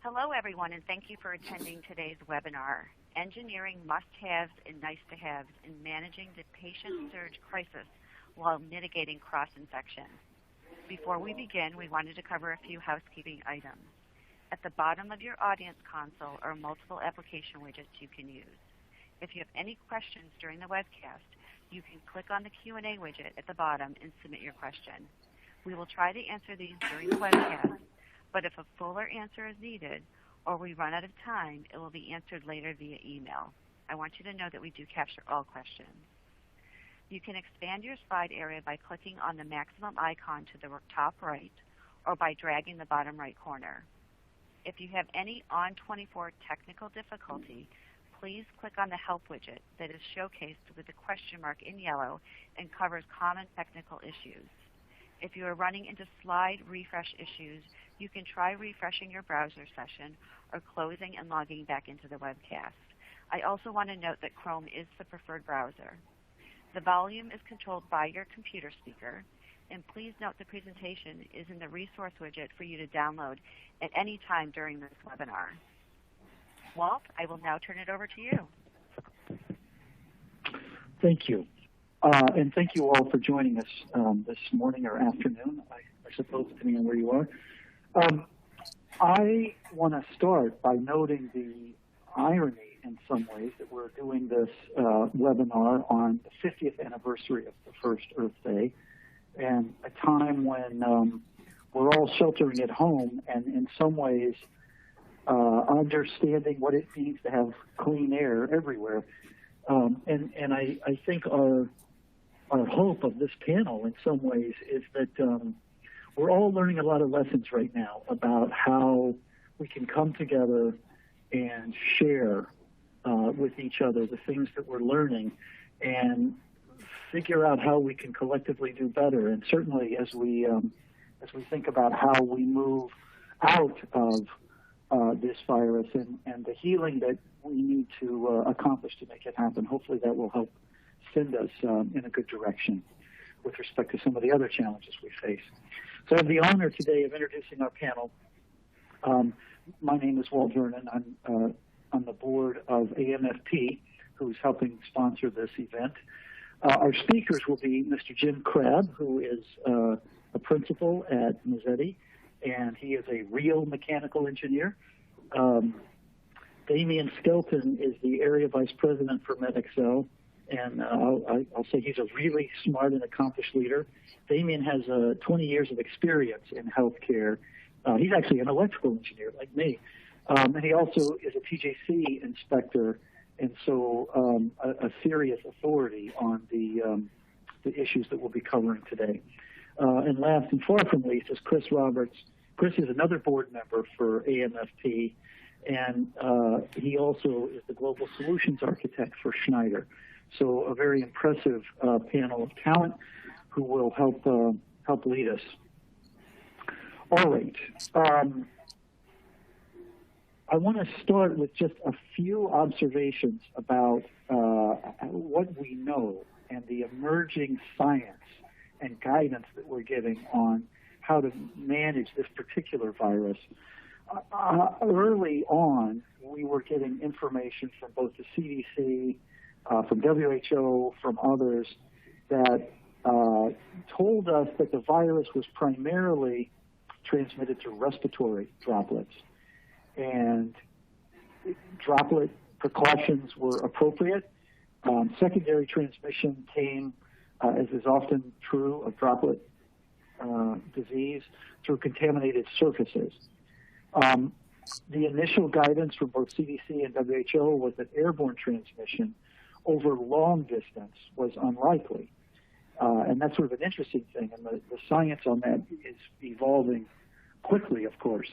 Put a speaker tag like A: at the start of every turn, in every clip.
A: Hello, everyone, and thank you for attending today's webinar, Engineering Must-Haves and Nice-to-Haves in Managing the Patient Surge Crisis While Mitigating Cross-Infection. Before we begin, we wanted to cover a few housekeeping items. At the bottom of your audience console are multiple application widgets you can use. If you have any questions during the webcast, you can click on the Q&A widget at the bottom and submit your question. We will try to answer these during the webcast, but if a fuller answer is needed or we run out of time, it will be answered later via email. I want you to know that we do capture all questions. You can expand your slide area by clicking on the maximum icon to the top right or by dragging the bottom right corner. If you have any ON24 technical difficulty, please click on the Help widget that is showcased with the question mark in yellow and covers common technical issues. If you are running into slide refresh issues, you can try refreshing your browser session or closing and logging back into the webcast. I also want to note that Chrome is the preferred browser. The volume is controlled by your computer speaker, and please note the presentation is in the resource widget for you to download at any time during this webinar. Walt, I will now turn it over to you.
B: Thank you. And thank you all for joining us this morning or afternoon, I suppose, depending on where you are. I want to start by noting the irony in some ways that we're doing this webinar on the 50th anniversary of the first Earth Day, and a time when we're all sheltering at home and in some ways understanding what it means to have clean air everywhere. And I think our hope of this panel in some ways is that we're all learning a lot of lessons right now about how we can come together and share with each other the things that we're learning and figure out how we can collectively do better. And certainly as we think about how we move out of this virus and the healing that we need to accomplish to make it happen, hopefully that will help send us in a good direction with respect to some of the other challenges we face. So I have the honor today of introducing our panel. My name is Walt Vernon. I'm on the board of AMFP, who's helping sponsor this event. Our speakers will be Mr. Jim Crabb, who is a principal at Mazzetti, and he is a real mechanical engineer. Damian Skelton is the area vice president for Medxcel, and I'll say he's a really smart and accomplished leader. Damian has 20 years of experience in healthcare. He's actually an electrical engineer like me. And he also is a TJC inspector, and so a serious authority on the issues that we'll be covering today. And last and far from least is Chris Roberts. Chris is another board member for AMFP, and he also is the global solutions architect for Schneider. So a very impressive panel of talent who will help lead us. All right. I want to start with just a few observations about what we know and the emerging science and guidance that we're getting on how to manage this particular virus. Early on, we were getting information from both the CDC, from WHO, from others, that told us that the virus was primarily transmitted through respiratory droplets. And droplet precautions were appropriate. Secondary transmission came, as is often true of droplet disease, through contaminated surfaces. The initial guidance from both CDC and WHO was that airborne transmission over long distance was unlikely. And that's sort of an interesting thing, and the science on that is evolving quickly, of course.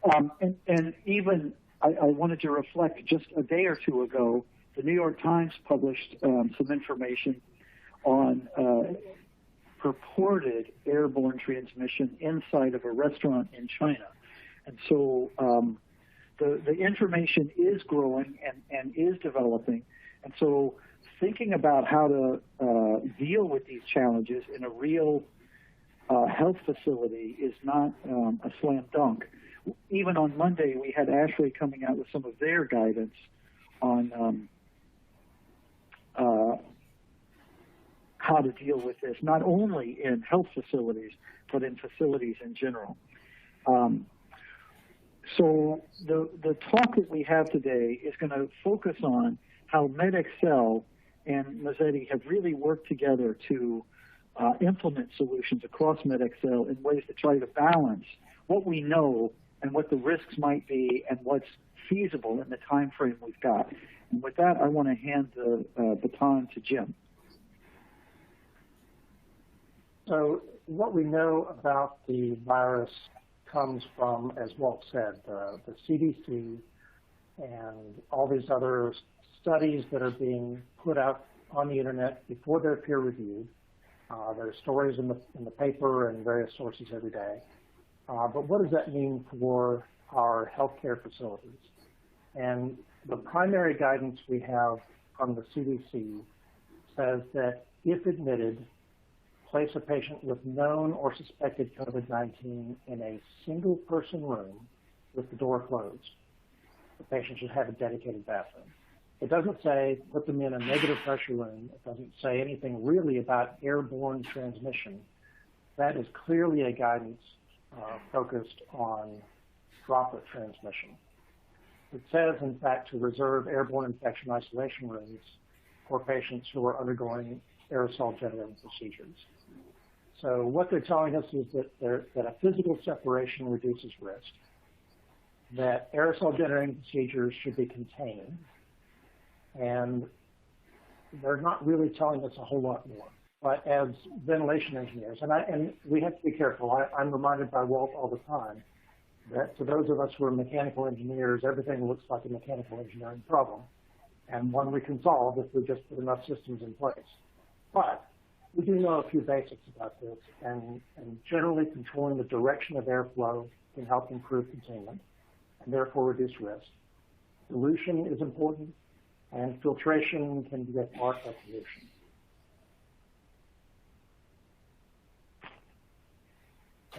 B: And even I wanted to reflect just a day or two ago, the New York Times published some information on purported airborne transmission inside of a restaurant in China. And so the information is growing and is developing. And so thinking about how to deal with these challenges in a real health facility is not a slam dunk. even on Monday, we had Ashley coming out with some of their guidance on how to deal with this, not only in health facilities, but in facilities in general. So the talk that we have today is going to focus on how Medxcel and Mazzetti have really worked together to implement solutions across Medxcel in ways to try to balance what we know and what the risks might be and what's feasible in the time frame we've got. And with that, I want to hand the baton to Jim.
C: So what we know about the virus comes from, as Walt said, the CDC and all these other studies that are being put out on the internet before they're peer reviewed. There are stories in the paper and various sources every day. But what does that mean for our healthcare facilities? And the primary guidance we have from the CDC says that if admitted, place a patient with known or suspected COVID-19 in a single person room with the door closed. The patient should have a dedicated bathroom. It doesn't say put them in a negative pressure room. It doesn't say anything really about airborne transmission. That is clearly a guidance focused on droplet transmission. It says, in fact, to reserve airborne infection isolation rooms for patients who are undergoing aerosol generating procedures. So what they're telling us is that a physical separation reduces risk, that aerosol generating procedures should be contained, and they're not really telling us a whole lot more. But as ventilation engineers, and we have to be careful, I'm reminded by Walt all the time that to those of us who are mechanical engineers, everything looks like a mechanical engineering problem, and one we can solve if we just put enough systems in place. But we do know a few basics about this, and generally controlling the direction of airflow can help improve containment and therefore reduce risk. Dilution is important, and filtration can be a part of solution.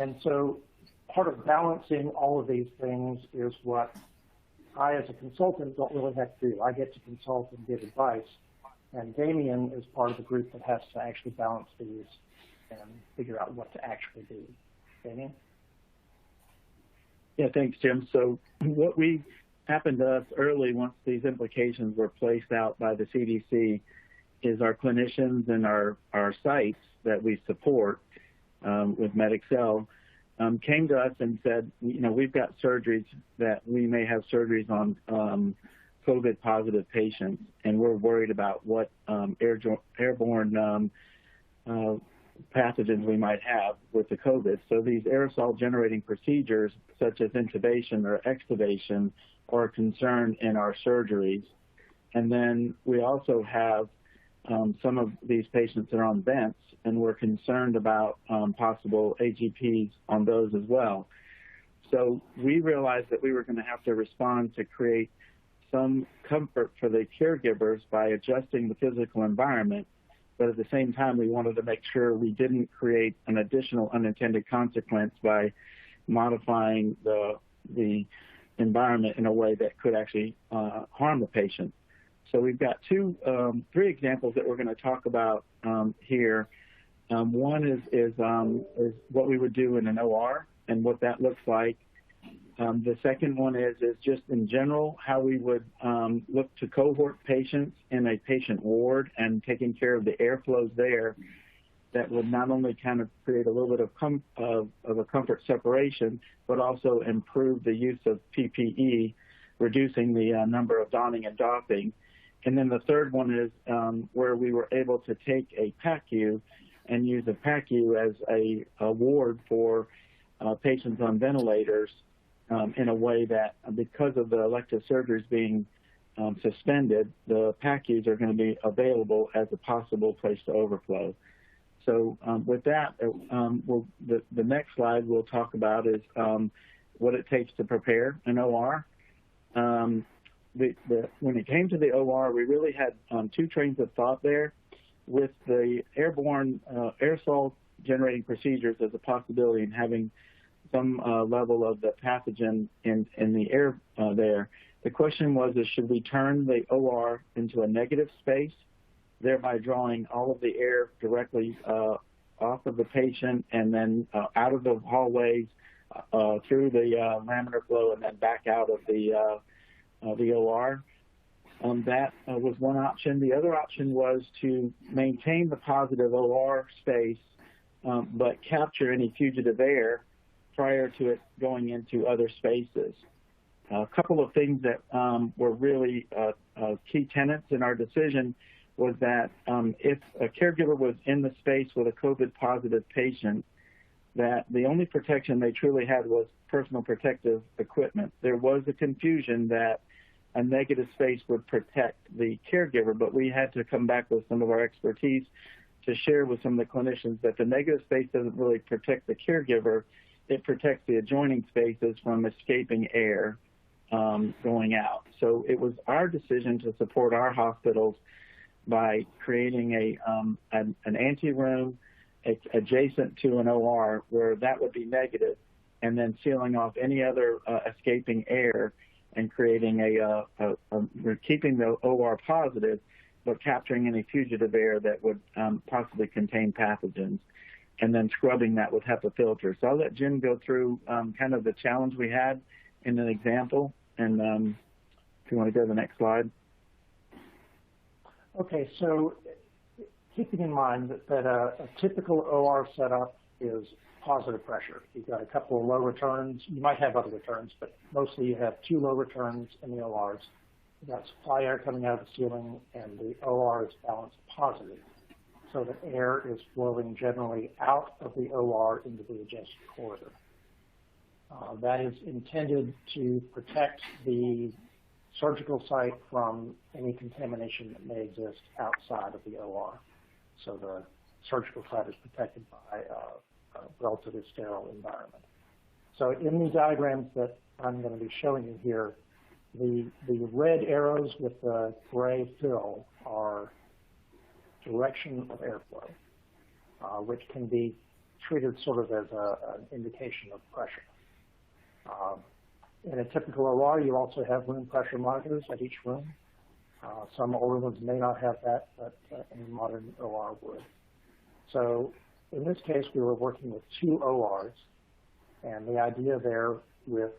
C: And so part of balancing all of these things is what I, as a consultant, don't really have to do. I get to consult and give advice, and Damien is part of the group that has to actually balance these and figure out what to actually do. Damien?
D: Yeah, thanks, Jim. So what happened to us early once these implications were placed out by the CDC is our clinicians and our sites that we support with Medxcel came to us and said, we've got surgeries that we may have surgeries on COVID positive patients, and we're worried about what airborne pathogens we might have with the COVID. So these aerosol generating procedures such as intubation or extubation are a concern in our surgeries. And then we also have some of these patients that are on vents, and we're concerned about possible AGPs on those as well. So we realized that we were going to have to respond to create some comfort for the caregivers by adjusting the physical environment, but at the same time we wanted to make sure we didn't create an additional unintended consequence by modifying the environment in a way that could actually harm the patient. So we've got three examples that we're going to talk about here. One is what we would do in an OR and what that looks like. The second one is just in general how we would look to cohort patients in a patient ward and taking care of the airflows there that would not only kind of create a little bit of a comfort separation, but also improve the use of PPE, reducing the number of donning and doffing. And then the third one is where we were able to take a PACU and use a PACU as a ward for patients on ventilators in a way that, because of the elective surgeries being suspended, the PACUs are going to be available as a possible place to overflow. So with that, the next slide we'll talk about is what it takes to prepare an OR. When it came to the OR, we really had two trains of thought there, with the airborne aerosol generating procedures as a possibility and having some level of the pathogen in the air there. The question was, should we turn the OR into a negative space, thereby drawing all of the air directly off of the patient and then out of the hallways, through the laminar flow, and then back out of the OR? That was one option. The other option was to maintain the positive OR space, but capture any fugitive air prior to it going into other spaces. A couple of things that were really key tenets in our decision was that if a caregiver was in the space with a COVID-positive patient, that the only protection they truly had was personal protective equipment. There was a confusion that a negative space would protect the caregiver, but we had to come back with some of our expertise to share with some of the clinicians that the negative space doesn't really protect the caregiver. It protects the adjoining spaces from escaping air going out. So it was our decision to support our hospitals by creating an anteroom adjacent to an OR where that would be negative, and then sealing off any other escaping air and creating we're keeping the OR positive, but capturing any fugitive air that would possibly contain pathogens, and then scrubbing that with HEPA filters. So I'll let Jim go through kind of the challenge we had in an example, and if you want to go to the next slide.
C: Okay, so keeping in mind that a typical OR setup is positive pressure. You've got a couple of low returns. You might have other returns, but mostly you have 2 low returns in the ORs. You've got supply air coming out of the ceiling, and the OR is balanced positive, so that air is flowing generally out of the OR into the adjacent corridor. That is intended to protect the surgical site from any contamination that may exist outside of the OR. So the surgical site is protected by a relatively sterile environment. So in the diagrams that I'm going to be showing you here, the red arrows with the gray fill are direction of airflow, which can be treated sort of as an indication of pressure. In a typical OR, you also have room pressure monitors at each room. Some older ones may not have that, but any modern OR would. So in this case, we were working with 2 ORs, and the idea there with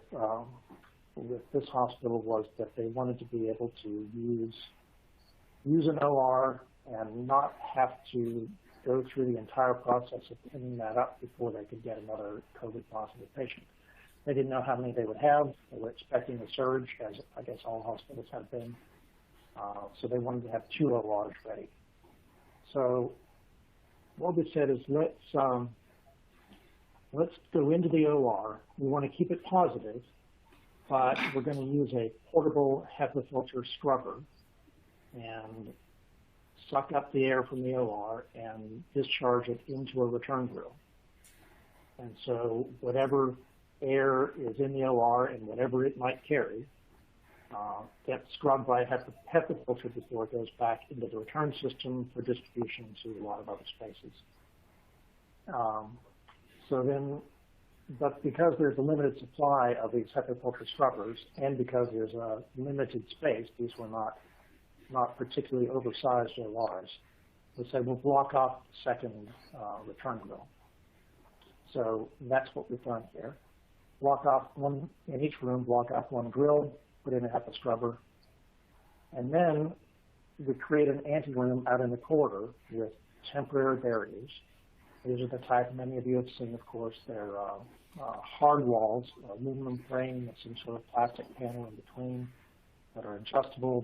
C: this hospital was that they wanted to be able to use an OR and not have to go through the entire process of cleaning that up before they could get another COVID-positive patient. They didn't know how many they would have. They were expecting a surge, as I guess all hospitals have been. So they wanted to have 2 ORs ready. So what we said is let's go into the OR. We want to keep it positive, but we're going to use a portable HEPA filter scrubber and suck up the air from the OR and discharge it into a return grill. And so whatever air is in the OR and whatever it might carry gets scrubbed by a HEPA filter before it goes back into the return system for distribution to a lot of other spaces. But because there's a limited supply of these HEPA filter scrubbers, and because there's a limited space, these were not particularly oversized ORs, we said we'll block off the second return grill. So that's what we've done here. Block off one in each room, block off one grill, put in a HEPA scrubber, and then we create an anteroom out in the corridor with temporary barriers. These are the type many of you have seen, of course. They're hard walls, aluminum frame with some sort of plastic panel in between that are adjustable.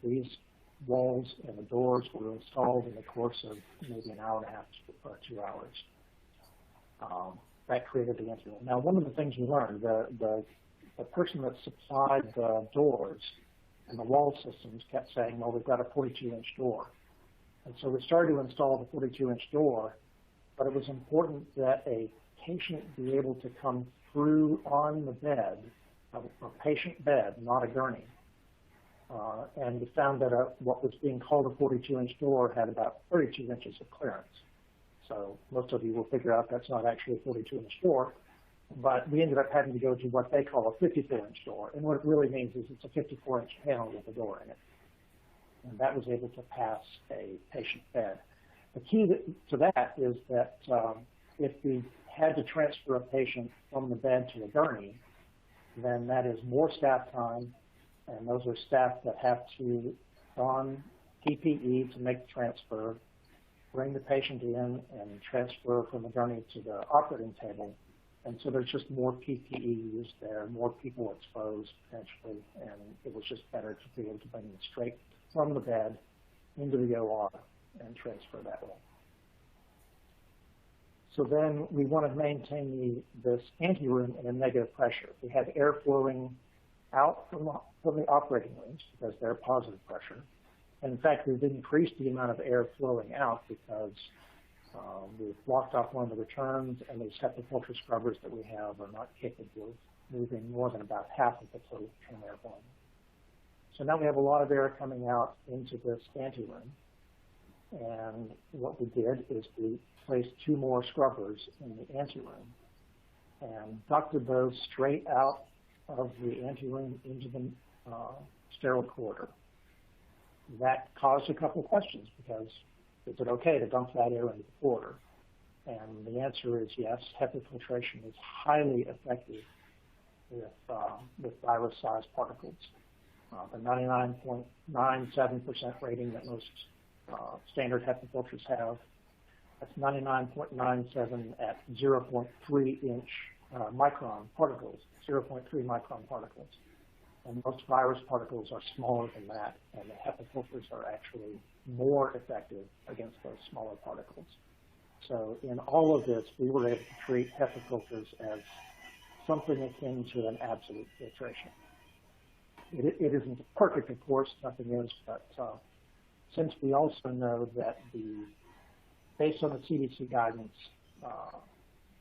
C: These walls and the doors were installed in the course of maybe an hour and a half or 2 hours. That created the anteroom. Now, one of the things we learned, the person that supplied the doors and the wall systems kept saying, well, we've got a 42-inch door. And so we started to install the 42-inch door, but it was important that a patient be able to come through on the bed, a patient bed, not a gurney. And we found that what was being called a 42-inch door had about 32 inches of clearance. So most of you will figure out that's not actually a 42-inch door. but we ended up having to go to what they call a 54-inch door. And what it really means is it's a 54-inch panel with a door in it. And that was able to pass a patient bed. The key to that is that if we had to transfer a patient from the bed to a gurney, then that is more staff time, and those are staff that have to don PPE to make the transfer, bring the patient in, and transfer from the gurney to the operating table. And so there's just more PPE used there, more people exposed potentially, and it was just better to be able to bring them straight from the bed into the OR and transfer that way. So then we want to maintain this anteroom in a negative pressure. We have air flowing out from the operating rooms because they're positive pressure. And in fact, we've increased the amount of air flowing out because we've blocked off one of the returns, and these HEPA filter scrubbers that we have are not capable of moving more than about half of the total return air volume. So now we have a lot of air coming out into this anteroom. And what we did is we placed 2 more scrubbers in the anteroom and ducted those straight out of the anteroom into the sterile corridor. That caused a couple of questions because is it okay to dump that air into the corridor? And the answer is yes. HEPA filtration is highly effective with virus-sized particles. The 99.97% rating that most standard HEPA filters have. That's 99.97 at 0.3 inch micron particles, 0.3 micron particles. And most virus particles are smaller than that, and the HEPA filters are actually more effective against those smaller particles. So in all of this, we were able to treat HEPA filters as something akin to an absolute filtration. It isn't perfect, of course, nothing is, but since we also know that based on the CDC guidance,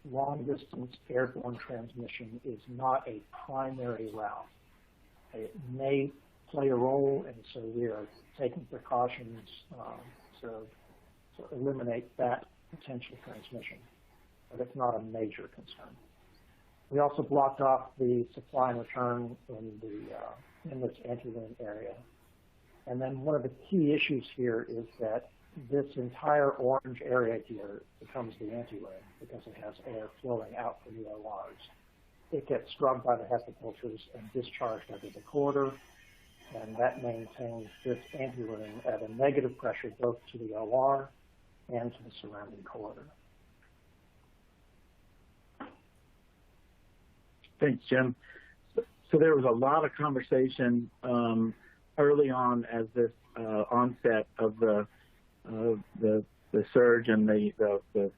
C: long-distance airborne transmission is not a primary route. It may play a role, and so we are taking precautions to eliminate that potential transmission, but it's not a major concern. We also blocked off the supply and return in this anteroom area. And then one of the key issues here is that this entire orange area here becomes the anteroom because it has air flowing out from the ORs. It gets scrubbed by the HEPA filters and discharged under the corridor, and that maintains this anteroom at a negative pressure both to the OR and to the surrounding corridor.
D: Thanks, Jim. So there was a lot of conversation early on as this onset of the surge and the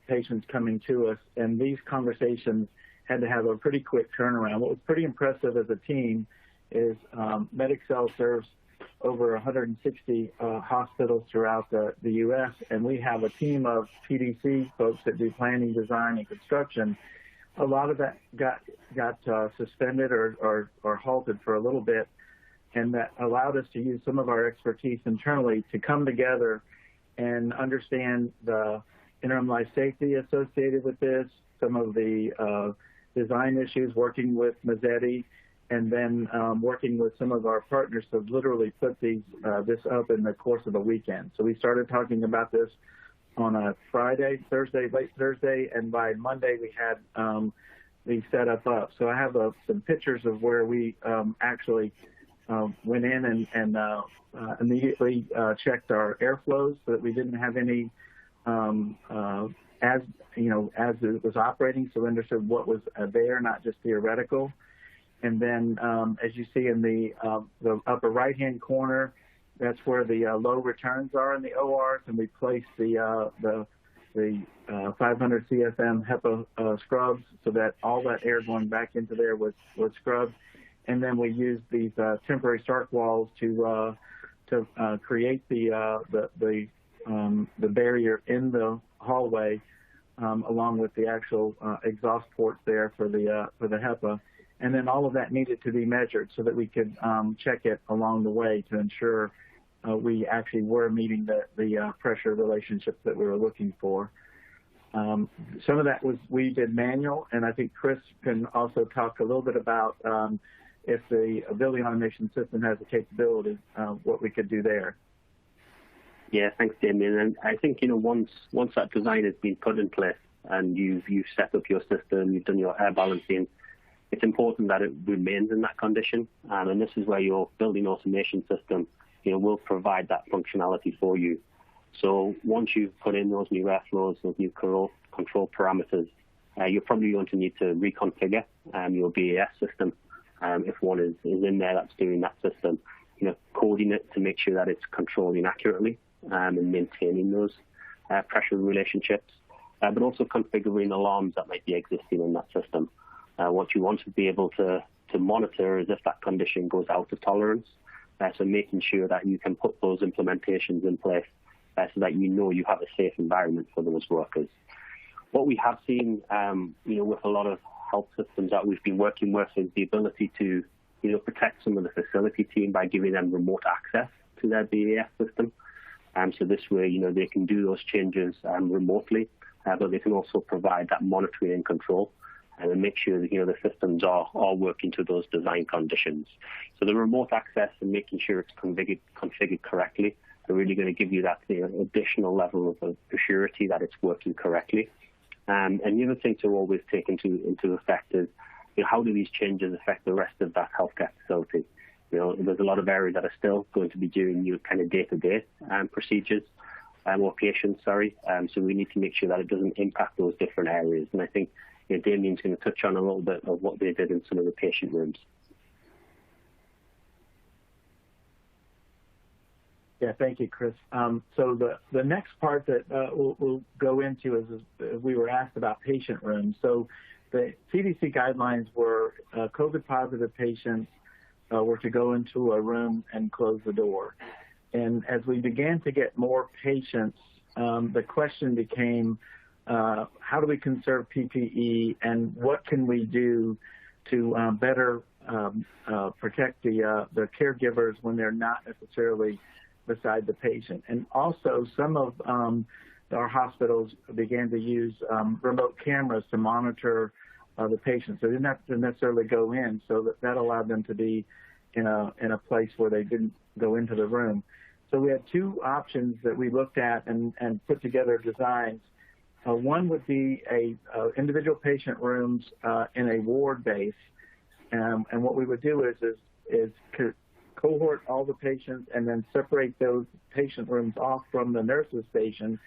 D: patients coming to us, and these conversations had to have a pretty quick turnaround. What was pretty impressive as a team is Medxcel serves over 160 hospitals throughout the U.S., and we have a team of PDC folks that do planning, design, and construction. A lot of that got suspended or halted for a little bit, and that allowed us to use some of our expertise internally to come together and understand the interim life safety associated with this, some of the design issues, working with Mazzetti, and then working with some of our partners to literally put this up in the course of a weekend. So we started talking about this on a Friday, Thursday, late Thursday, and by Monday we had the setup up. So I have some pictures of where we actually went in and immediately checked our airflows so that we didn't have any, as it was operating, so we understood what was there, not just theoretical. And then, as you see in the upper right-hand corner, that's where the low returns are in the ORs, and we placed the 500 CFM HEPA scrubs so that all that air going back into there was scrubbed. And then we used these temporary start walls to create the barrier in the hallway, along with the actual exhaust ports there for the HEPA. And then all of that needed to be measured so that we could check it along the way to ensure we actually were meeting the pressure relationships that we were looking for. Some of that we did manual, and I think Chris can also talk a little bit about if the building automation system has the capability, what we could do there.
E: Yeah, thanks, Damien. And I think, once that design has been put in place and you've set up your system, you've done your air balancing, it's important that it remains in that condition. And this is where your building automation system, will provide that functionality for you. So once you've put in those new airflows, those new control parameters, you're probably going to need to reconfigure your BAS system if one is in there that's doing that system, coding it to make sure that it's controlling accurately and maintaining those pressure relationships, but also configuring alarms that might be existing in that system. What you want to be able to monitor is if that condition goes out of tolerance, so making sure that you can put those implementations in place so that you have a safe environment for those workers. What we have seen, with a lot of health systems that we've been working with is the ability to, protect some of the facility team by giving them remote access to their BAS system. So this way, they can do those changes remotely, but they can also provide that monitoring and control and make sure that, the systems are working to those design conditions. So the remote access and making sure it's configured correctly are really going to give you that additional level of surety that it's working correctly. And the other thing to always take into effect is, how do these changes affect the rest of that healthcare facility? There's a lot of areas that are still going to be doing kind of day-to-day procedures or patients, so we need to make sure that it doesn't impact those different areas. And I think Damien's going to touch on a little bit of what they did in some of the patient rooms.
D: Yeah, thank you, Chris. So the next part that we'll go into is we were asked about patient rooms. So the CDC guidelines were COVID-positive patients were to go into a room and close the door. And as we began to get more patients, the question became, how do we conserve PPE and what can we do to better protect the caregivers when they're not necessarily beside the patient? And also some of our hospitals began to use remote cameras to monitor the patients. So they didn't have to necessarily go in, so that allowed them to be in a place where they didn't go into the room. So we had two options that we looked at and put together designs. One would be individual patient rooms in a ward base, and what we would do is cohort all the patients and then separate those patient rooms off from the nurses station,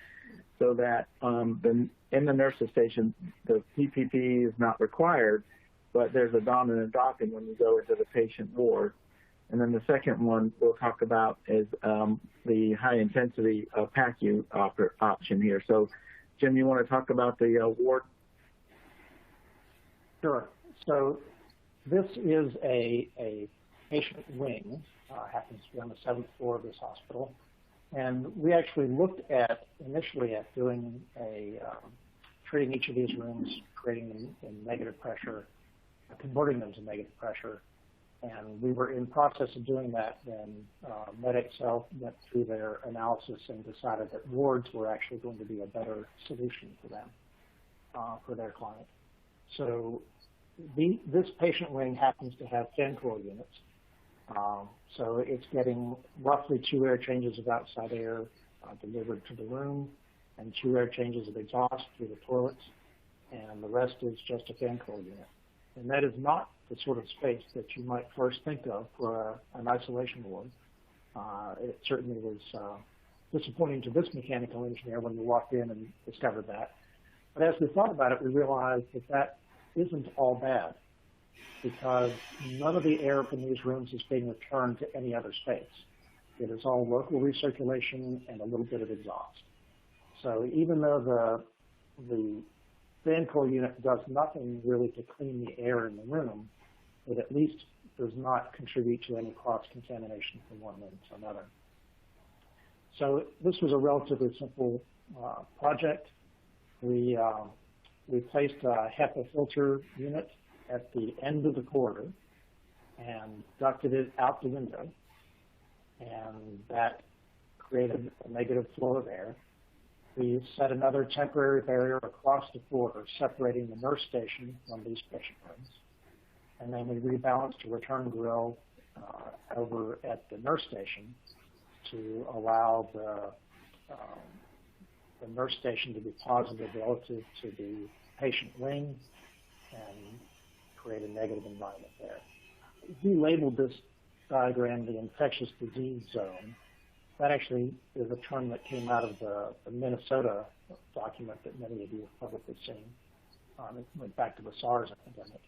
D: so that in the nurses station the PPE is not required, but there's a don and a doffing when you go into the patient ward. And then the second one we'll talk about is the high-intensity PACU option here. So, Jim, you want to talk about the ward?
C: Sure. So this is a patient wing, happens to be on the 7th floor of this hospital. And we actually looked initially at doing treating each of these rooms, creating them in negative pressure, converting them to negative pressure. And we were in process of doing that when Medxcel went through their analysis and decided that wards were actually going to be a better solution for them, for their client. So this patient wing happens to have fan coil units. So it's getting roughly 2 air changes of outside air delivered to the room and 2 air changes of exhaust through the toilets, and the rest is just a fan coil unit. And that is not the sort of space that you might first think of for an isolation ward. It certainly was disappointing to this mechanical engineer when we walked in and discovered that. But as we thought about it, we realized that isn't all bad, because none of the air from these rooms is being returned to any other space. It is all local recirculation and a little bit of exhaust. So even though the fan coil unit does nothing really to clean the air in the room, it at least does not contribute to any cross-contamination from one room to another. So this was a relatively simple project. We placed a HEPA filter unit at the end of the corridor and ducted it out the window, and that created a negative flow of air. We set another temporary barrier across the floor, separating the nurse station from these patient rooms. And then we rebalanced the return grill over at the nurse station to allow the nurse station to be positive relative to the patient wing and create a negative environment there. We labeled this diagram the infectious disease zone. That actually is a term that came out of the Minnesota document that many of you have probably seen. It went back to the SARS epidemic.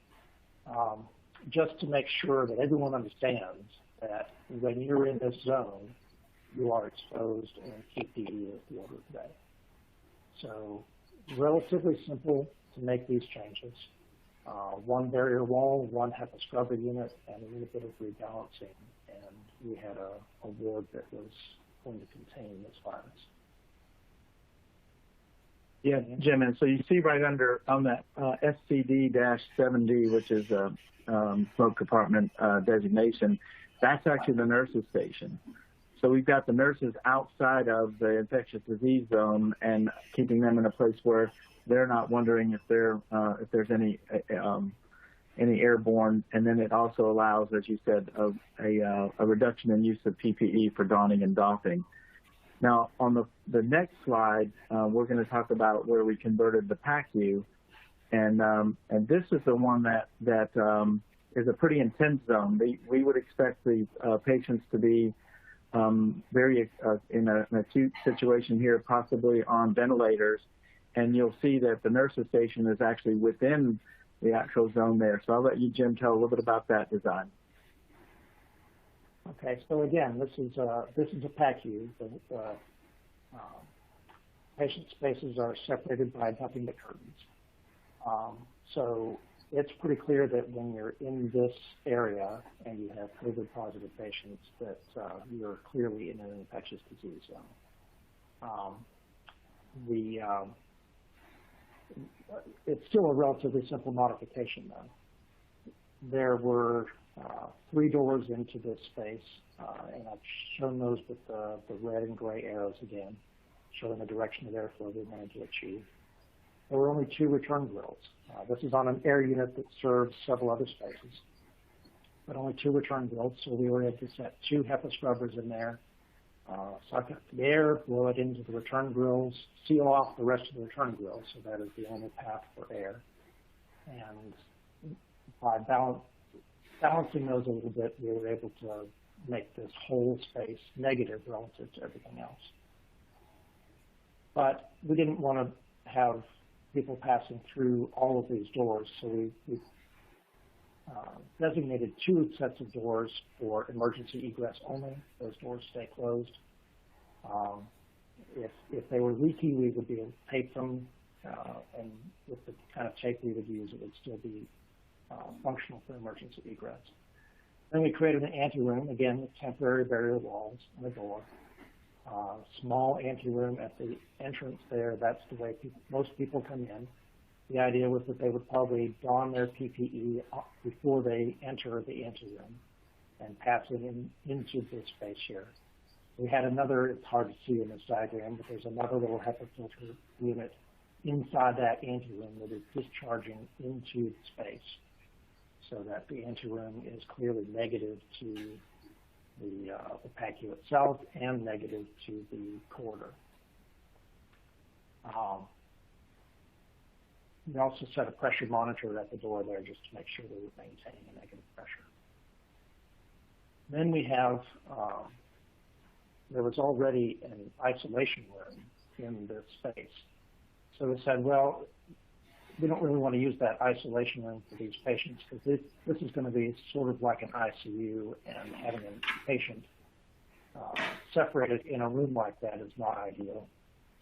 C: Just to make sure that everyone understands that when you're in this zone, you are exposed and PPE is the order of the day. So relatively simple to make these changes. One barrier wall, one HEPA scrubber unit, and a little bit of rebalancing. And we had a ward that was going to contain this virus.
D: Yeah, Jim, and so you see right under on that SCD-7D, which is a smoke compartment designation, that's actually the nurses' station. So we've got the nurses outside of the infectious disease zone and keeping them in a place where they're not wondering if there's any airborne. And then it also allows, as you said, a reduction in use of PPE for donning and doffing. Now, on the next slide, we're going to talk about where we converted the PACU, and this is the one that is a pretty intense zone. We would expect the patients to be very in an acute situation here, possibly on ventilators, and you'll see that the nurses station is actually within the actual zone there. So I'll let you, Jim, tell a little bit about that design.
C: Okay, so again, this is a PACU. The patient spaces are separated by nothing but curtains. So it's pretty clear that when you're in this area and you have COVID-positive patients, that you're clearly in an infectious disease zone. It's still a relatively simple modification, though. There were 3 doors into this space, and I've shown those with the red and gray arrows again, showing the direction of airflow we wanted to achieve. There were only 2 return grills. This is on an air unit that serves several other spaces, but only 2 return grills, so we were able to set 2 HEPA scrubbers in there, suck up the air, blow it into the return grills, seal off the rest of the return grills, so that is the only path for air. And by balancing those a little bit, we were able to make this whole space negative relative to everything else. But we didn't want to have people passing through all of these doors, so we designated 2 sets of doors for emergency egress only. Those doors stay closed. If they were leaky, we would be able to tape them, and with the kind of tape we would use, it would still be functional for emergency egress. Then we created an anteroom, again with temporary barrier walls and a door. Small anteroom at the entrance there. That's the way most people come in. The idea was that they would probably don their PPE before they enter the anteroom and pass it into this space here. We had another, it's hard to see in this diagram, but there's another little HEPA filter unit inside that anteroom that is discharging into the space, so that the anteroom is clearly negative to the PACU itself and negative to the corridor. We also set a pressure monitor at the door there just to make sure they were maintaining a negative pressure. Then we have, there was already an isolation room in this space. So we said, well, we don't really want to use that isolation room for these patients because this is going to be sort of like an ICU, and having a patient separated in a room like that is not ideal.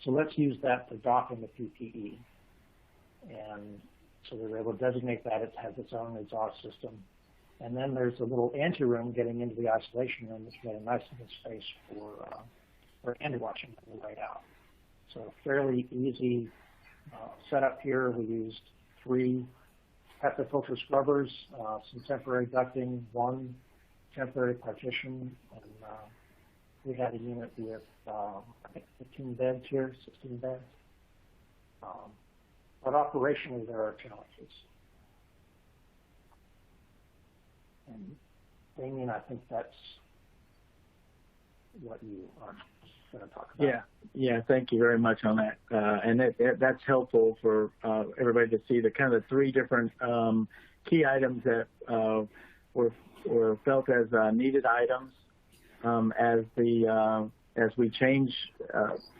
C: So let's use that for docking the PPE. And so we were able to designate that. It has its own exhaust system. And then there's a little anteroom getting into the isolation room that's got a nice little space for anti-washing on the way out. So fairly easy setup here. We used 3 HEPA filter scrubbers, some temporary ducting, 1 temporary partition, and we had a unit with, I think 15 beds here, 16 beds. But operationally, there are challenges. And Damien, I think that's what you are going to talk about.
D: Yeah. Thank you very much on that, and that's helpful for everybody to see the kind of three different key items that were felt as needed items as we change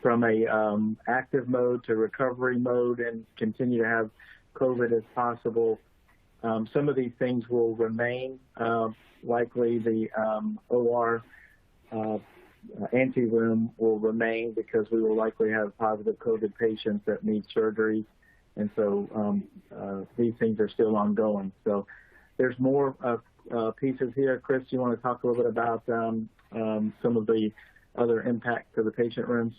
D: from a active mode to recovery mode and continue to have COVID as possible. Some of these things will remain. Likely the OR anteroom will remain because we will likely have positive COVID patients that need surgery. And so these things are still ongoing. So there's more pieces here. Chris, do you want to talk a little bit about some of the other impact to the patient rooms?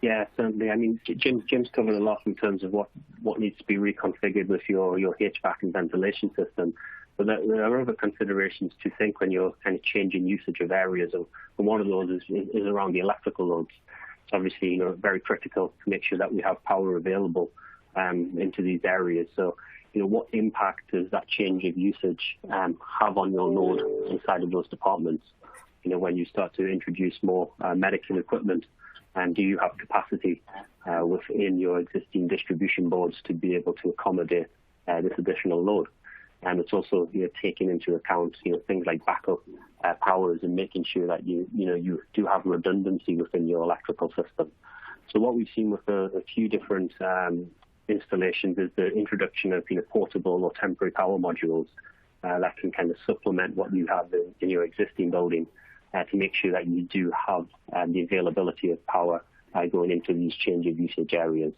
E: Yeah, certainly. I mean, Jim's covered a lot in terms of what needs to be reconfigured with your HVAC and ventilation system. But there are other considerations to think when you're kind of changing usage of areas. And one of those is around the electrical loads. It's obviously, very critical to make sure that we have power available into these areas. So, what impact does that change of usage have on your load inside of those departments? When you start to introduce more medical equipment, and do you have capacity within your existing distribution boards to be able to accommodate this additional load? And it's also taking into account things like backup powers and making sure that you do have redundancy within your electrical system. So what we've seen with a few different installations is the introduction of portable or temporary power modules that can kind of supplement what you have in your existing building to make sure that you do have the availability of power going into these change of usage areas.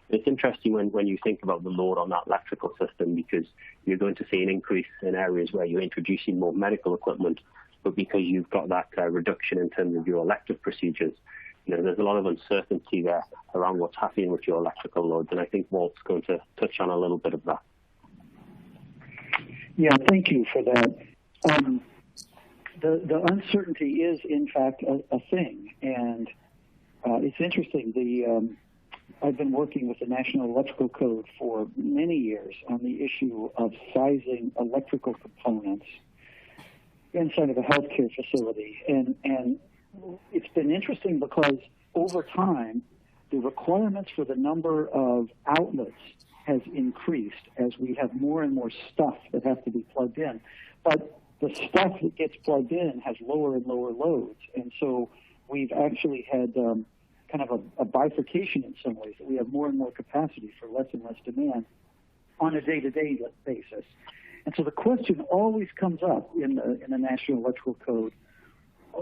E: It's interesting when you think about the load on that electrical system, because you're going to see an increase in areas where you're introducing more medical equipment, but because you've got that reduction in terms of your elective procedures, there's a lot of uncertainty there around what's happening with your electrical loads, and I think Walt's going to touch on a little bit of that.
B: Yeah, thank you for that. The uncertainty is, in fact, a thing, and it's interesting. I've been working with the National Electrical Code for many years on the issue of sizing electrical components inside of a healthcare facility, and it's been interesting because over time, the requirements for the number of outlets has increased as we have more and more stuff that has to be plugged in. But the stuff that gets plugged in has lower and lower loads, and so we've actually had kind of a bifurcation in some ways, that we have more and more capacity for less and less demand on a day-to-day basis. And so the question always comes up in the National Electrical Code,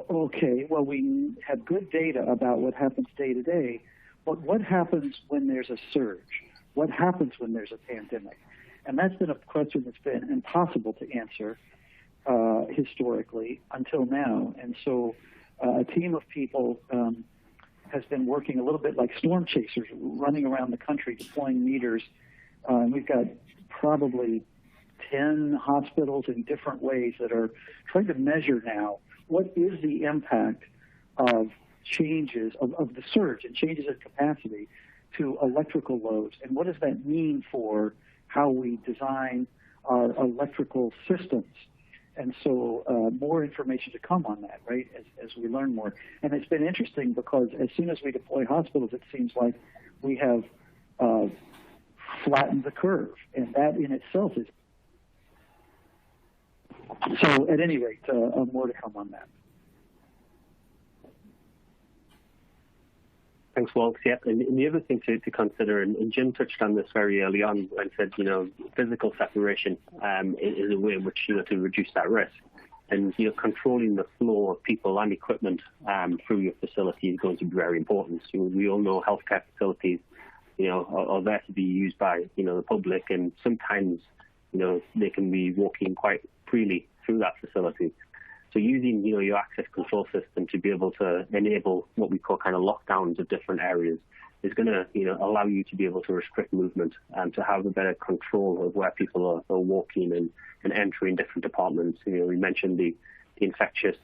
B: okay, well, we have good data about what happens day-to-day, but what happens when there's a surge? What happens when there's a pandemic? And that's been a question that's been impossible to answer historically until now. And so a team of people has been working a little bit like storm chasers, running around the country deploying meters. We've got probably 10 hospitals in different ways that are trying to measure now what is the impact of changes, of the surge and changes in capacity to electrical loads, and what does that mean for how we design our electrical systems. And so more information to come on that, right, as we learn more. And it's been interesting because as soon as we deploy hospitals, it seems like we have flattened the curve, and that in itself is. So at any rate, more to come on that.
E: Thanks, Walt. Yeah, and the other thing to consider, and Jim touched on this very early on and said, physical separation is a way in which to reduce that risk. And controlling the flow of people and equipment through your facility is going to be very important. So we all know healthcare facilities, are there to be used by the public, and sometimes they can be walking quite freely through that facility. So using your access control system to be able to enable what we call kind of lockdowns of different areas is going to allow you to be able to restrict movement and to have a better control of where people are walking and entering different departments. We mentioned the infectious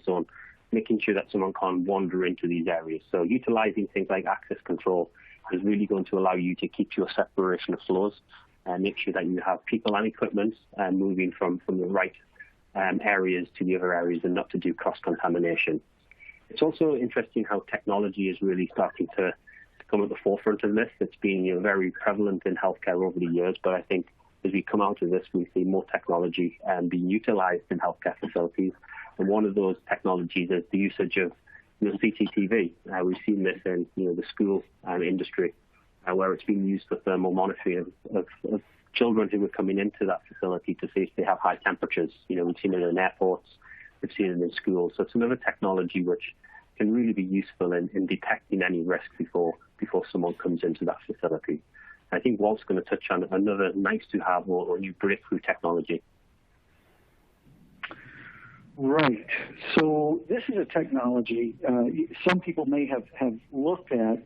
E: zone. making sure that someone can't wander into these areas. So utilizing things like access control is really going to allow you to keep your separation of flows and make sure that you have people and equipment moving from the right areas to the other areas and not to do cross-contamination. It's also interesting how technology is really starting to come at the forefront of this. It's been very prevalent in healthcare over the years, but I think as we come out of this, we see more technology being utilized in healthcare facilities. And one of those technologies is the usage of CCTV. We've seen this in the school industry, where it's being used for thermal monitoring of children who are coming into that facility to see if they have high temperatures. We've seen it in airports, we've seen it in schools. So it's another technology which can really be useful in detecting any risk before someone comes into that facility. I think Walt's going to touch on another nice-to-have or new breakthrough technology.
B: Right. So this is a technology, some people may have looked at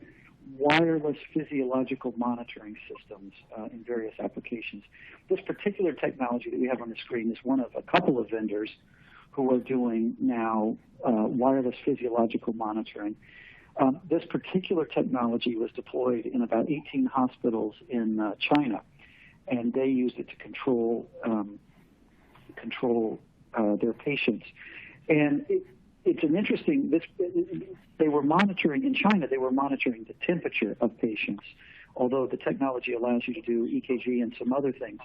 B: wireless physiological monitoring systems in various applications. This particular technology that we have on the screen is one of a couple of vendors who are doing now wireless physiological monitoring. This particular technology was deployed in about 18 hospitals in China, and they used it to control their patients. And it's an interesting, they were monitoring, in China, they were monitoring the temperature of patients, although the technology allows you to do EKG and some other things.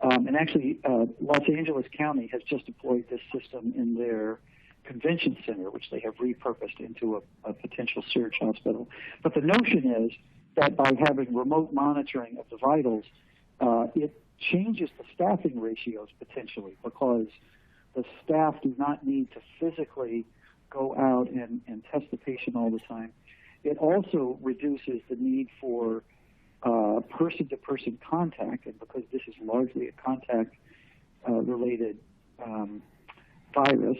B: And actually, Los Angeles County has just deployed this system in their convention center, which they have repurposed into a potential surge hospital. But the notion is that by having remote monitoring of the vitals, it changes the staffing ratios potentially, because the staff do not need to physically go out and test the patient all the time. It also reduces the need for person-to-person contact, and because this is largely a contact-related virus,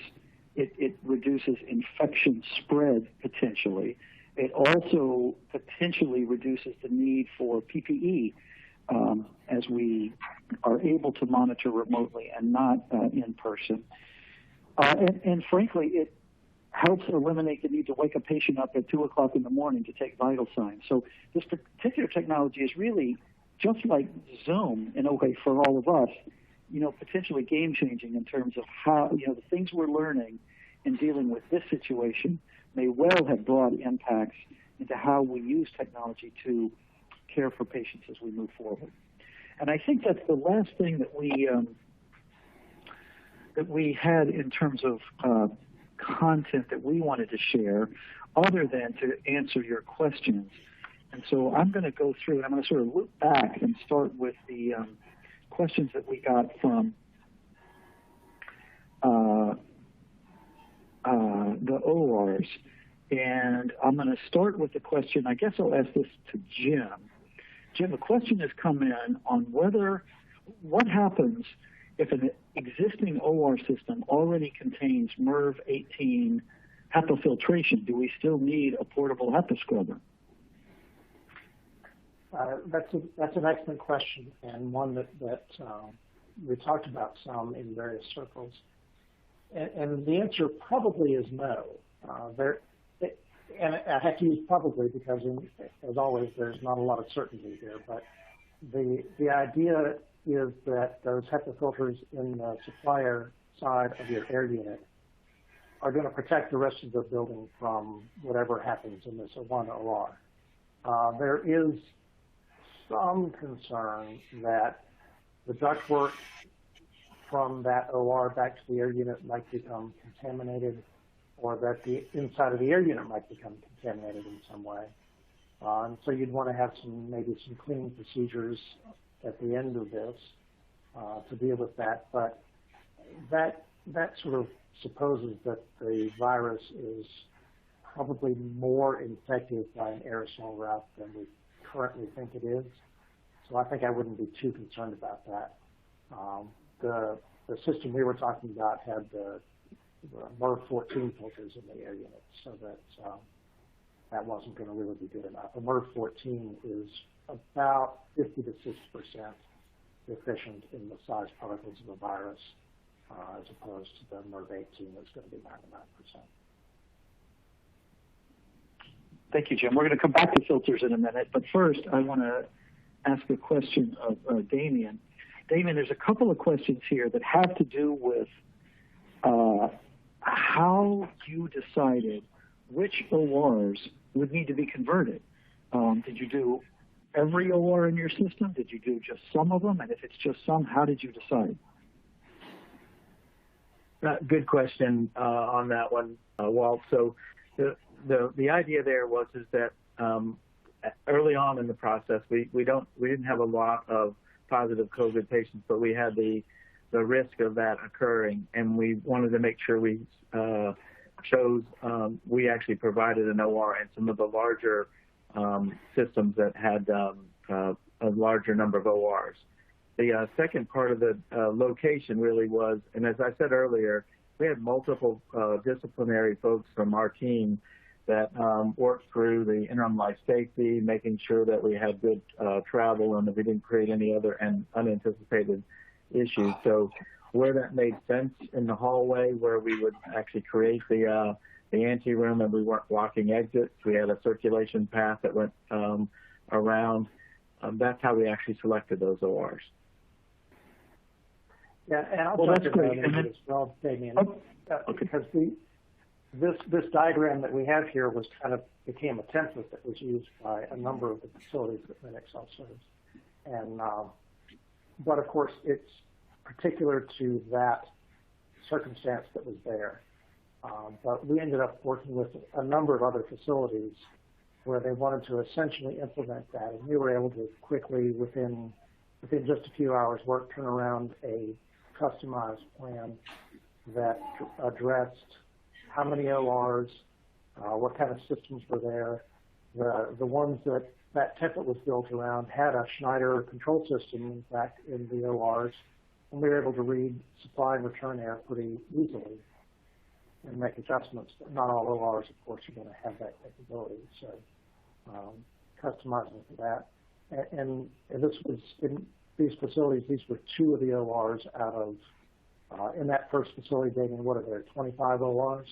B: it reduces infection spread potentially. It also potentially reduces the need for PPE as we are able to monitor remotely and not in person. And frankly, it helps eliminate the need to wake a patient up at 2 o'clock in the morning to take vital signs. So this particular technology is really just like Zoom in a way for all of us, potentially game-changing in terms of how, the things we're learning in dealing with this situation may well have broad impacts into how we use technology to care for patients as we move forward. And I think that's the last thing that we had in terms of content that we wanted to share, other than to answer your questions. And so I'm going to go through, and I'm going to sort of look back and start with the questions that we got from the ORs. And I'm going to start with the question, I guess I'll ask this to Jim. Jim, a question has come in on what happens if an existing OR system already contains MERV-18 HEPA filtration. Do we still need a portable HEPA scrubber?
C: That's an excellent question, and one that we talked about some in various circles. And the answer probably is no. And I have to use probably because, as always, there's not a lot of certainty here. But the idea is that those HEPA filters in the supplier side of your air unit are going to protect the rest of the building from whatever happens in this one OR. There is some concern that the ductwork from that OR back to the air unit might become contaminated, or that the inside of the air unit might become contaminated in some way. So you'd want to have maybe some cleaning procedures at the end of this to deal with that. But that sort of supposes that the virus is probably more infective by an aerosol route than we currently think it is. So I think I wouldn't be too concerned about that. The system we were talking about had the MERV-14 filters in the air unit, so that wasn't going to really be good enough. The MERV-14 is about 50 to 60% efficient in the size particles of the virus, as opposed to the MERV-18 that's going to be 99%.
B: Thank you, Jim. We're going to come back to filters in a minute, but first I want to ask a question of Damien. Damien, there's a couple of questions here that have to do with how you decided which ORs would need to be converted. Did you do every OR in your system? Did you do just some of them? And if it's just some, how did you decide?
D: Good question on that one, Walt. So the idea there was that early on in the process, we didn't have a lot of positive COVID patients, but we had the risk of that occurring, and we wanted to make sure we chose. We actually provided an OR in some of the larger systems that had a larger number of ORs. The second part of the location really was, and as I said earlier, we had multiple disciplinary folks from our team that worked through the interim life safety, making sure that we had good travel and that we didn't create any other unanticipated issues. So where that made sense in the hallway, where we would actually create the anteroom and we weren't blocking exits, we had a circulation path that went around. That's how we actually selected those ORs.
C: Yeah, and I'll
B: well,
C: talk
B: that's
C: about
B: great.
C: it as well, Damien,
B: Okay.
C: because this diagram that we have here was became a template that was used by a number of the facilities that Medxcel serves, and but of course it's particular to that circumstance that was there. But we ended up working with a number of other facilities where they wanted to essentially implement that, and we were able to quickly, within just a few hours' work, turn around a customized plan that addressed how many ORs, what kind of systems were there. The ones that template was built around had a Schneider control system, in fact, in the ORs, and we were able to read supply and return air pretty easily and make adjustments. But not all ORs, of course, are going to have that capability, so customizing for that. And this was in these facilities. These were two of the ORs out of in that first facility, Damien, what are there, 25 ORs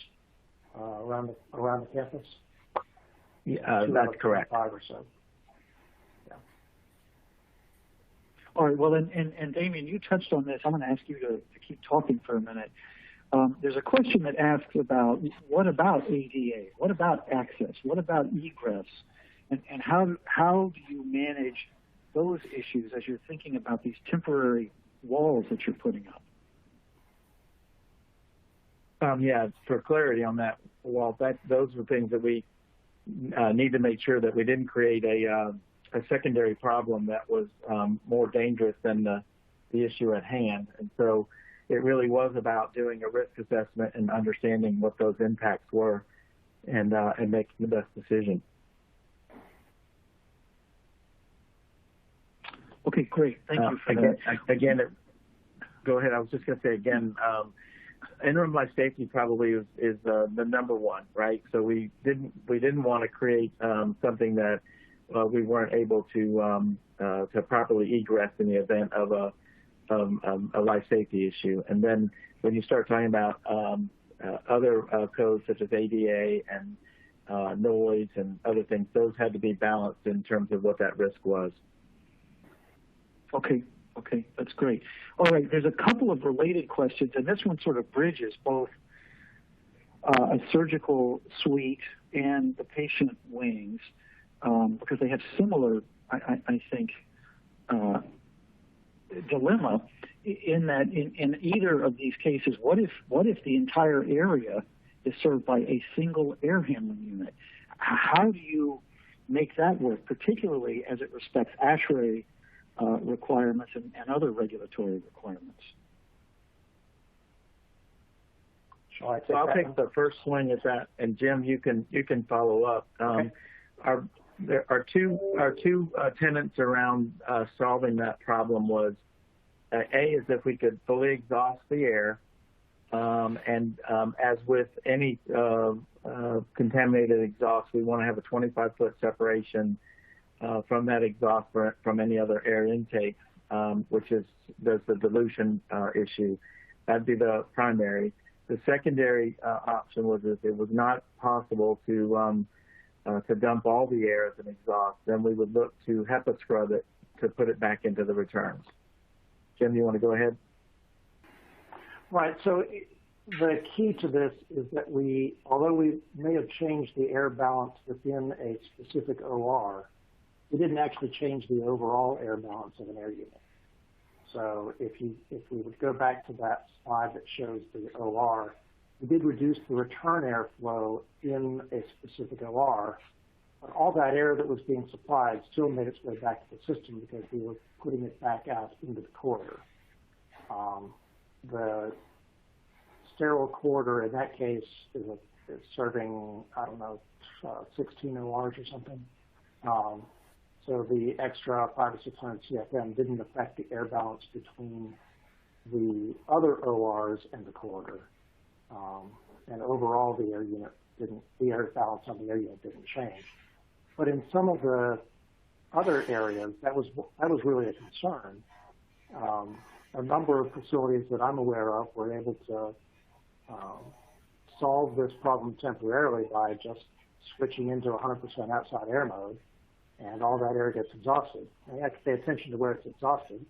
C: around the campus?
D: Yeah, that's correct.
C: 5 or so. Yeah.
B: All right. Well, and Damien, you touched on this. I'm going to ask you to keep talking for a minute. There's a question that asks about what about ADA? What about access? What about egress? And how do you manage those issues as you're thinking about these temporary walls that you're putting up?
D: Yeah, for clarity on that, Walt, those are things that we need to make sure that we didn't create a secondary problem that was more dangerous than the issue at hand. And so it really was about doing a risk assessment and understanding what those impacts were and making the best decision.
B: Okay, great. Thank you for that.
D: Go ahead. I was just going to say again, interim life safety probably is the number one, right? So we didn't want to create something that we weren't able to properly egress in the event of a life safety issue. And then when you start talking about other codes such as ADA and noise and other things, those had to be balanced in terms of what that risk was.
B: Okay, that's great. All right, there's a couple of related questions, and this one sort of bridges both a surgical suite and the patient wings because they have similar, I think, dilemma in that in either of these cases, what if the entire area is served by a single air handling unit? How do you make that work, particularly as it respects ASHRAE requirements and other regulatory requirements?
C: I'll
D: take the first swing at that, and Jim, you can follow up.
C: Okay.
D: There are two tenets around solving that problem was A is if we could fully exhaust the air, and as with any contaminated exhaust, we want to have a 25-foot separation from that exhaust from any other air intake, which is there's the dilution issue. That'd be the primary. The secondary option was if it was not possible to to dump all the air as an exhaust, then we would look to HEPA scrub it to put it back into the returns. Jim, you want to go ahead?
C: Right. So the key to this is that although we may have changed the air balance within a specific OR, we didn't actually change the overall air balance of an air unit. So if we would go back to that slide that shows the OR, we did reduce the return airflow in a specific OR, but all that air that was being supplied still made its way back to the system because we were putting it back out into the corridor. The sterile corridor in that case is serving, 16 ORs or something. So the extra 500 to 600 CFM didn't affect the air balance between the other ORs and the corridor. And overall, the air balance on the air unit didn't change. But in some of the other areas, that was really a concern. A number of facilities that I'm aware of were able to solve this problem temporarily by just switching into 100% outside air mode, and all that air gets exhausted. And you have to pay attention to where it's exhausted.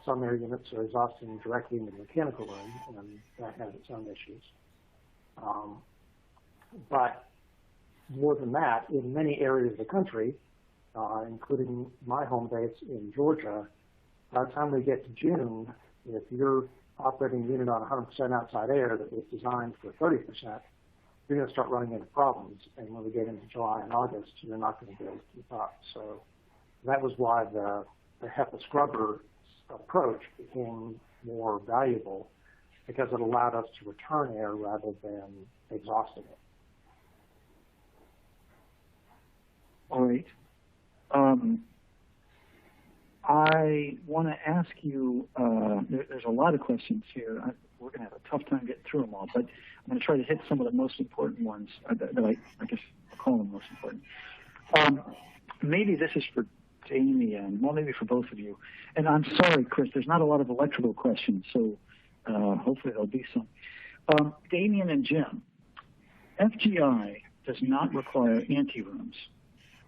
C: Some air units are exhausting directly into the mechanical room, and that has its own issues. But more than that, in many areas of the country, including my home base in Georgia, by the time we get to June, if you're operating a unit on 100% outside air that was designed for 30%, you're going to start running into problems. And when we get into July and August, you're not going to be able to keep up. So that was why the HEPA scrubber approach became more valuable, because it allowed us to return air rather than exhausting it.
B: All right. I want to ask you, there's a lot of questions here. We're going to have a tough time getting through them all, but I'm going to try to hit some of the most important ones that I guess I'll call them most important. Maybe this is for Damien, well, maybe for both of you. And I'm sorry, Chris, there's not a lot of electrical questions, so hopefully there'll be some. Damien and Jim, FGI does not require anti-rooms,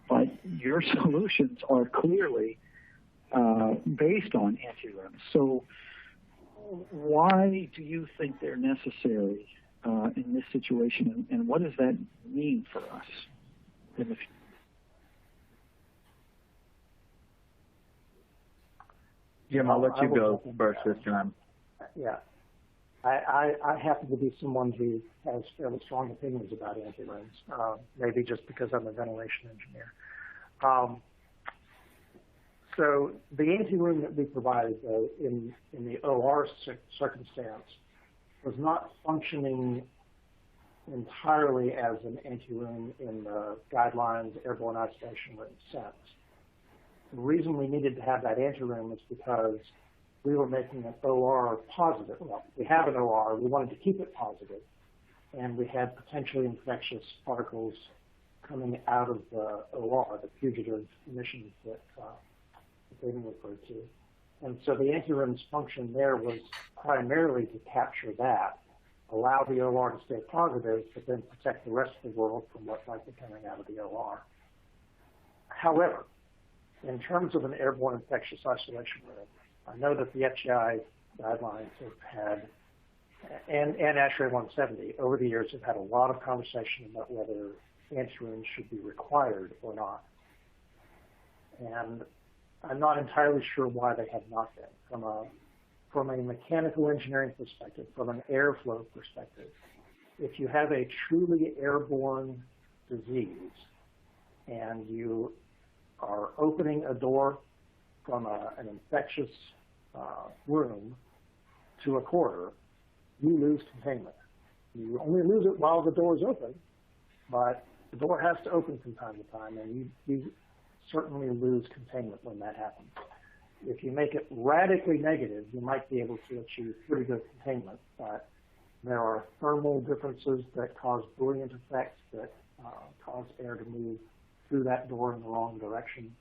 B: but your solutions are clearly based on anti-rooms. So why do you think they're necessary in this situation, and what does that mean for us in the future?
D: Jim, I'll let you go first this time.
C: Yeah. I happen to be someone who has fairly strong opinions about anti-rooms, maybe just because I'm a ventilation engineer. So the anti-room that we provided, though, in the OR circumstance was not functioning entirely as an anti-room in the guidelines airborne isolation written sense. The reason we needed to have that anti-room is because we were making an OR positive. Well, we have an OR. We wanted to keep it positive, and we had potentially infectious particles coming out of the OR, the fugitive emissions that David referred to. And so the anti-room's function there was primarily to capture that, allow the OR to stay positive, but then protect the rest of the world from what might be coming out of the OR. However, in terms of an airborne infectious isolation room, I know that the FGI guidelines have had, and ASHRAE 170, over the years have had a lot of conversation about whether anti-rooms should be required or not. And I'm not entirely sure why they have not been. From a mechanical engineering perspective, from an airflow perspective, if you have a truly airborne disease and you are opening a door from an infectious room to a corridor, you lose containment. You only lose it while the door is open, but the door has to open from time to time, and you certainly lose containment when that happens. If you make it radically negative, you might be able to achieve pretty good containment, but there are thermal differences that cause buoyant effects that cause air to move through that door in the wrong direction,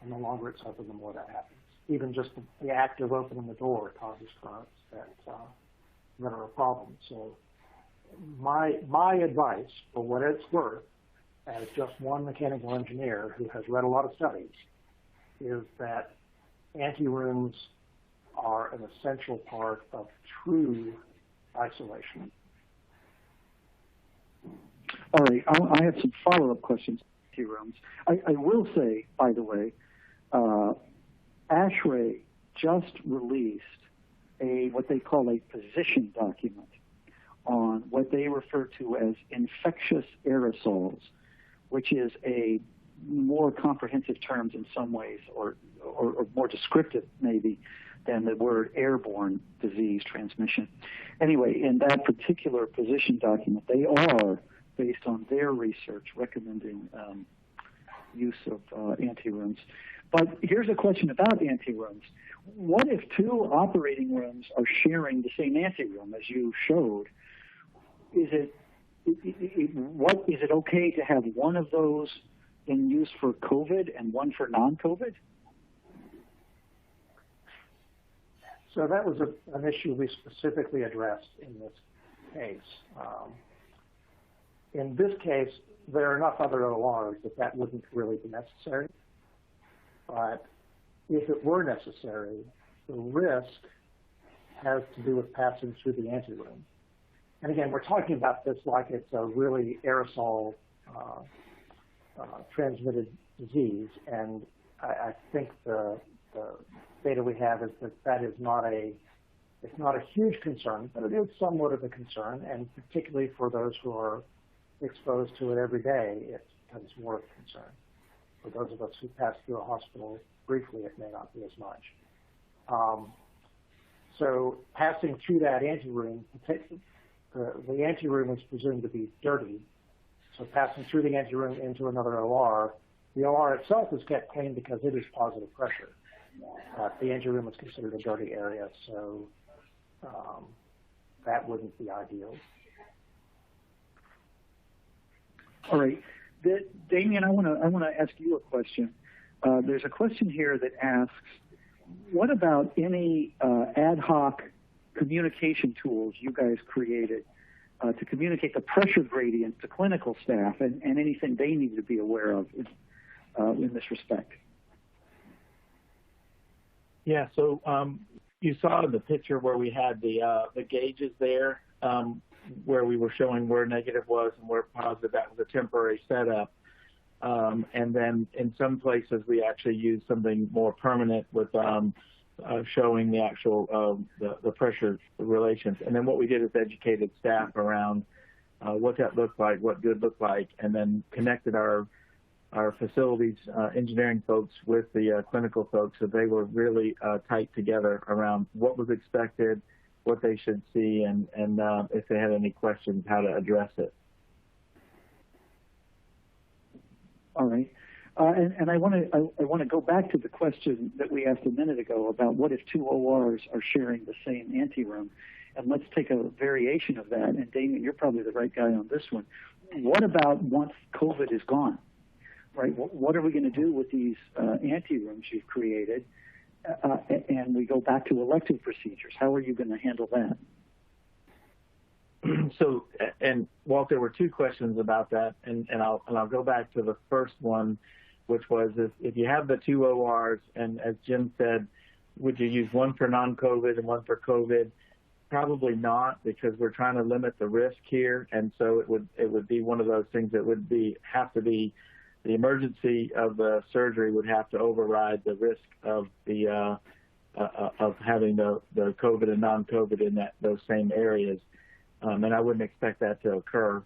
C: and the longer it's open, the more that happens. Even just the act of opening the door causes currents that are a problem. So my advice, for what it's worth, as just one mechanical engineer who has read a lot of studies, is that anterooms are an essential part of true isolation.
B: All right, I have some follow-up questions on anterooms. I will say, by the way, ASHRAE just released what they call a position document on what they refer to as infectious aerosols, which is a more comprehensive term in some ways, or more descriptive maybe than the word airborne disease transmission. Anyway, in that particular position document, they are, based on their research, recommending use of anterooms. But here's a question about anterooms. What if two operating rooms are sharing the same anteroom, as you showed? Is it okay to have one of those in use for COVID and one for non-COVID?
C: So that was an issue we specifically addressed in this case. In this case, there are enough other ORs that wouldn't really be necessary. But if it were necessary, the risk has to do with passing through the anteroom. And again, we're talking about this like it's a really aerosol transmitted disease, and I think the data we have is that is not a huge concern, but it is somewhat of a concern, and particularly for those who are exposed to it every day, it becomes more of a concern. For those of us who pass through a hospital briefly, it may not be as much. So passing through that anteroom, the anteroom is presumed to be dirty. So passing through the anteroom into another OR, the OR itself is kept clean because it is positive pressure. The anteroom is considered a dirty area, so that wouldn't be ideal.
B: All right, Damien, I want to ask you a question. There's a question here that asks, what about any ad hoc communication tools you guys created to communicate the pressure gradients to clinical staff and anything they need to be aware of in this respect?
D: Yeah, so you saw the picture where we had the gauges there, where we were showing where negative was and where positive. That was a temporary setup. And then in some places we actually used something more permanent with showing the actual the pressure relations. And then what we did is educated staff around what that looked like, what good looked like, and then connected our facilities engineering folks with the clinical folks, so they were really tight together around what was expected, what they should see, and if they had any questions, how to address it.
B: All right. And I want to go back to the question that we asked a minute ago about what if two ORs are sharing the same anteroom, and let's take a variation of that. And Damien, you're probably the right guy on this one. What about once COVID is gone, right? What are we going to do with these anterooms you've created? And we go back to elective procedures. How are you going to handle that?
D: So, and Walt, there were two questions about that, and I'll go back to the first one, which was if you have the two ORs, and as Jim said, would you use one for non-COVID and one for COVID? Probably not, because we're trying to limit the risk here, and so it would be one of those things that would have to be the emergency of the surgery would have to override the risk of the of having the COVID and non-COVID in those same areas. And I wouldn't expect that to occur.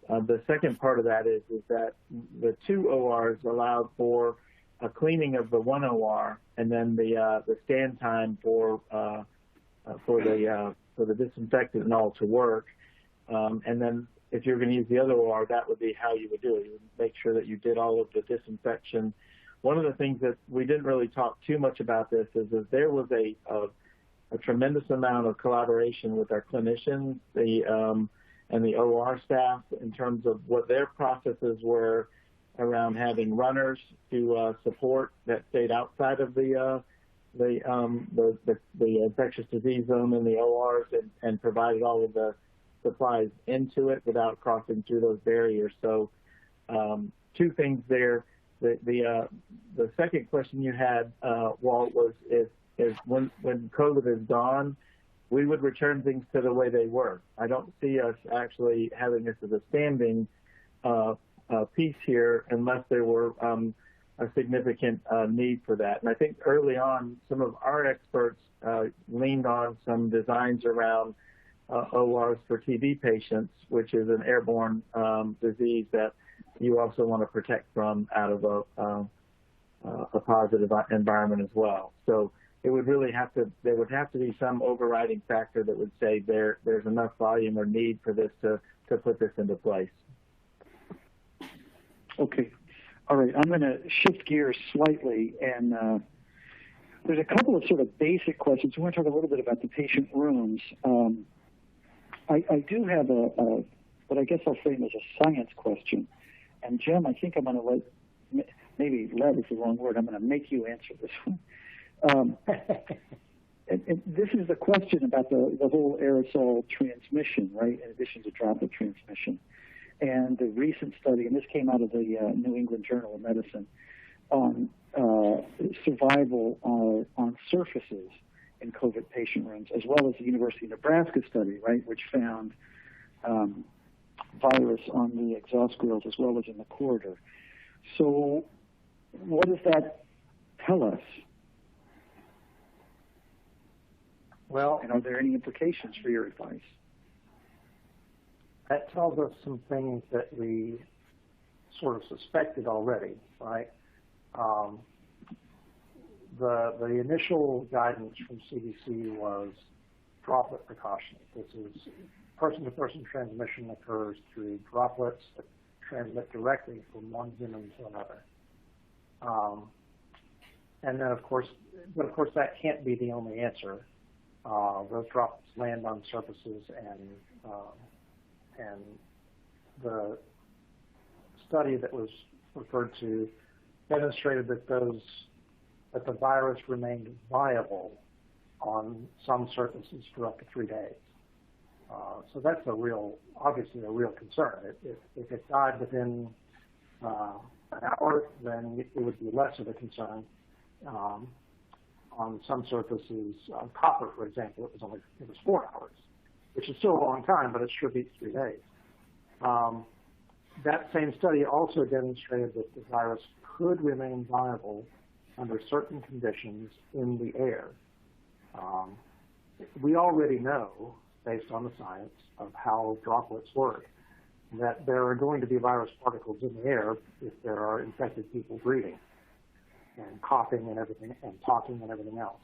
D: The second part of that is that the two ORs allowed for a cleaning of the one OR, and then the stand time for the disinfectant and all to work. And then if you're going to use the other OR, that would be how you would do it. You would make sure that you did all of the disinfection. One of the things that we didn't really talk too much about this is that there was a tremendous amount of collaboration with our clinicians, and the OR staff in terms of what their processes were around having runners to support that stayed outside of the infectious disease zone in the ORs and provided all of the supplies into it without crossing through those barriers. So two things there. The second question you had, Walt, was is when COVID is gone, we would return things to the way they were. I don't see us actually having this as a standing piece here unless there were a significant need for that. And I think early on, some of our experts leaned on some designs around ORs for TB patients, which is an airborne disease that you also want to protect from out of a positive environment as well. So it would really there would have to be some overriding factor that would say there's enough volume or need for this to put this into place.
B: Okay. All right. I'm going to shift gears slightly, and there's a couple of sort of basic questions. We want to talk a little bit about the patient rooms. I do have what I guess I'll frame as a science question. And Jim, I think I'm going to maybe let is the wrong word. I'm going to make you answer this one. And this is the question about the whole aerosol transmission, right, in addition to droplet transmission. And the recent study, and this came out of the New England Journal of Medicine, on survival on surfaces in COVID patient rooms, as well as the University of Nebraska study, right, which found virus on the exhaust grills as well as in the corridor. So what does that tell us?
C: Well,
B: and are there any implications for your advice?
C: That tells us some things that we sort of suspected already, right? The initial guidance from CDC was droplet precaution. This is person-to-person transmission occurs through droplets that transmit directly from one human to another. And then, of course, that can't be the only answer. Those droplets land on surfaces, and the study that was referred to demonstrated that the virus remained viable on some surfaces for up to 3 days. So that's obviously a real concern. If it died within an hour, then it would be less of a concern. On some surfaces, on copper, for example, it was 4 hours, which is still a long time, but it sure beats 3 days. That same study also demonstrated that the virus could remain viable under certain conditions in the air. We already know, based on the science of how droplets work, that there are going to be virus particles in the air if there are infected people breathing and coughing and everything and talking and everything else.